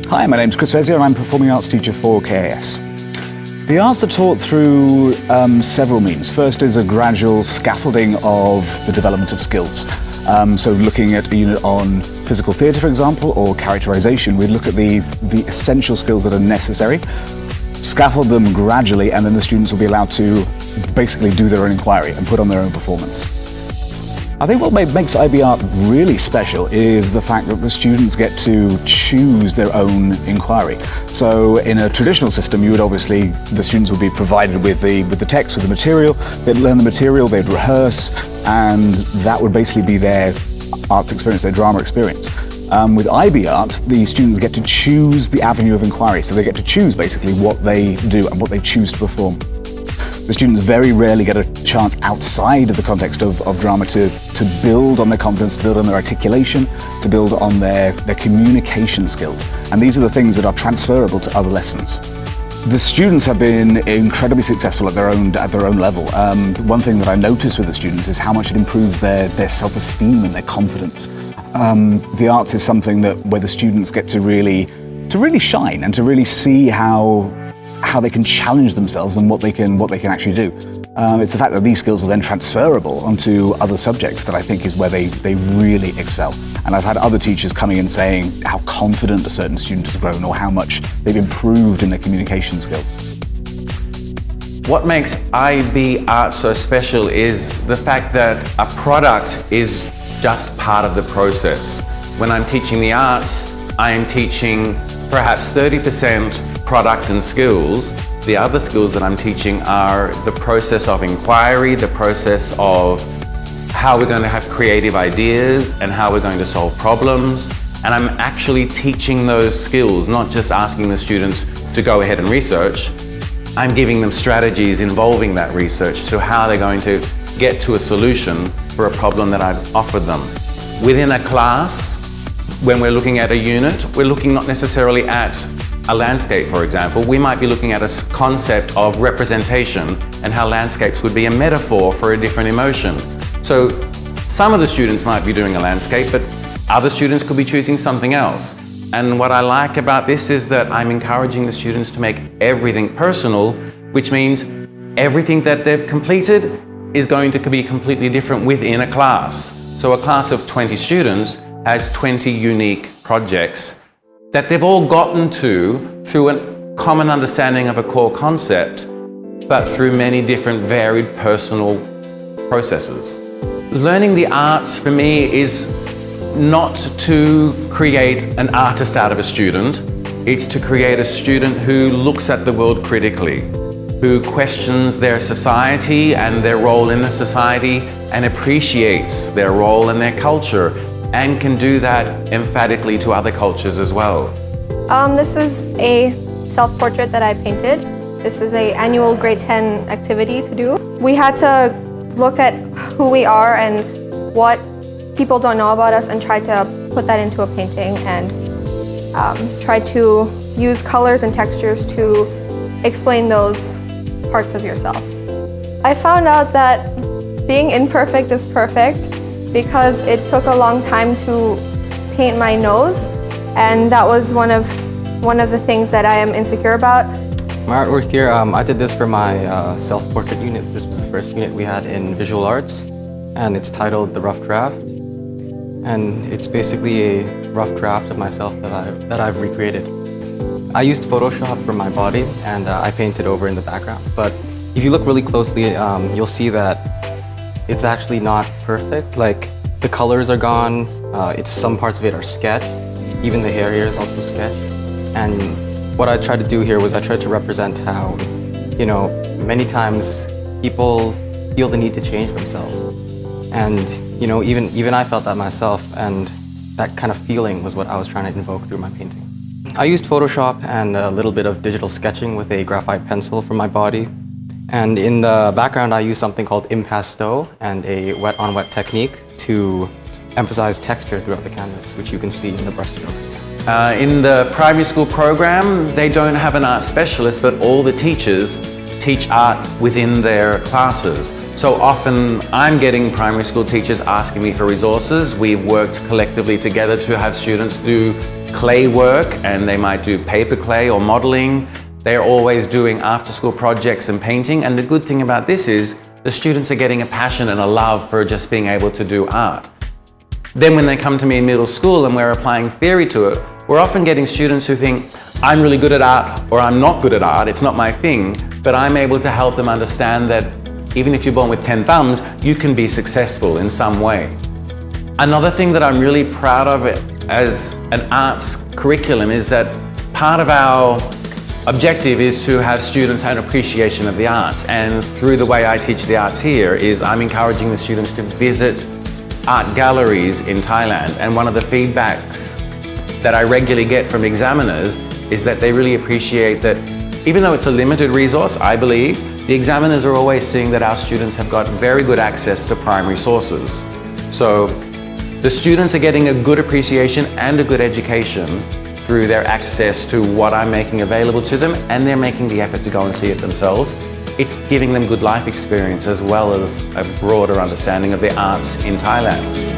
Hi, my name's VEZIER and I'm Performing Arts teacher for KIS. The arts are taught through several means. First is a gradual scaffolding of the development of skills. So looking at a unit on physical theatre, for example, or characterization, we'd look at the essential skills that are necessary, scaffold them gradually, and then the students will be allowed to basically do their own inquiry and put on their own performance. I think what makes IB Art really special is the fact that the students get to choose their own inquiry. So in a traditional system, you would obviously, the students would be provided with the text, with the material, they'd learn the material, they'd rehearse, and that would basically be their arts experience, their drama experience. With IB Art, the students get to choose the avenue of inquiry, so they get to choose basically what they do and what they choose to perform. The students very rarely get a chance outside of the context of drama to build on their confidence, to build on their articulation, to build on their communication skills. And these are the things that are transferable to other lessons. The students have been incredibly successful at their own level. One thing that I notice with the students is how much it improves their self-esteem and their confidence. The arts is something where the students get to really shine and to really see how they can challenge themselves and what they can actually do. It's the fact that these skills are then transferable onto other subjects that I think is where they really excel. And I've had other teachers coming in saying how confident a certain student has grown or how much they've improved in their communication skills. What makes IB Art so special is the fact that a product is just part of the process. When I'm teaching the arts, I am teaching perhaps 30% product and skills. The other skills that I'm teaching are the process of inquiry, the process of how we're going to have creative ideas and how we're going to solve problems. And I'm actually teaching those skills, not just asking the students to go ahead and research. I'm giving them strategies involving that research, so how they're going to get to a solution for a problem that I've offered them. Within a class, when we're looking at a unit, we're looking not necessarily at a landscape, for example. We might be looking at a concept of representation and how landscapes would be a metaphor for a different emotion. So some of the students might be doing a landscape, but other students could be choosing something else. And what I like about this is that I'm encouraging the students to make everything personal, which means everything that they've completed is going to be completely different within a class. So a class of 20 students has 20 unique projects that they've all gotten to through a common understanding of a core concept, but through many different varied personal processes. Learning the arts for me is not to create an artist out of a student, it's to create a student who looks at the world critically, who questions their society and their role in the society and appreciates their role and their culture, and can do that emphatically to other cultures as well. This is a self-portrait that I painted. This is an annual grade 10 activity to do. We had to look at who we are and what people don't know about us and try to put that into a painting and try to use colors and textures to explain those parts of yourself. I found out that being imperfect is perfect because it took a long time to paint my nose, and that was one of the things that I am insecure about. My artwork here, I did this for my self-portrait unit. This was the first unit we had in visual arts, and it's titled The Rough Draft. And it's basically a rough draft of myself that I've recreated. I used Photoshop for my body, and I painted over in the background. But if you look really closely, you'll see that it's actually not perfect. Like, the colors are gone, some parts of it are sketched, even the hair here is also sketched. And what I tried to do here was I tried to represent how, many times people feel the need to change themselves. And, even I felt that myself, and that kind of feeling was what I was trying to invoke through my painting. I used Photoshop and a little bit of digital sketching with a graphite pencil for my body. And in the background, I used something called impasto and a wet-on-wet technique to emphasize texture throughout the canvas, which you can see in the brushstrokes. In the primary school program, they don't have an art specialist, but all the teachers teach art within their classes. So often I'm getting primary school teachers asking me for resources. We've worked collectively together to have students do clay work and they might do paper clay or modeling. They're always doing after-school projects and painting, and the good thing about this is the students are getting a passion and a love for just being able to do art. Then when they come to me in middle school and we're applying theory to it, we're often getting students who think, I'm really good at art or I'm not good at art, it's not my thing, but I'm able to help them understand that even if you're born with 10 thumbs, you can be successful in some way. Another thing that I'm really proud of as an arts curriculum is that part of our objective is to have students have an appreciation of the arts, and through the way I teach the arts here is I'm encouraging the students to visit art galleries in Thailand, and one of the feedbacks that I regularly get from examiners is that they really appreciate that even though it's a limited resource, I believe, the examiners are always seeing that our students have got very good access to primary sources. So the students are getting a good appreciation and a good education through their access to what I'm making available to them, and they're making the effort to go and see it themselves. It's giving them good life experience as well as a broader understanding of the arts in Thailand.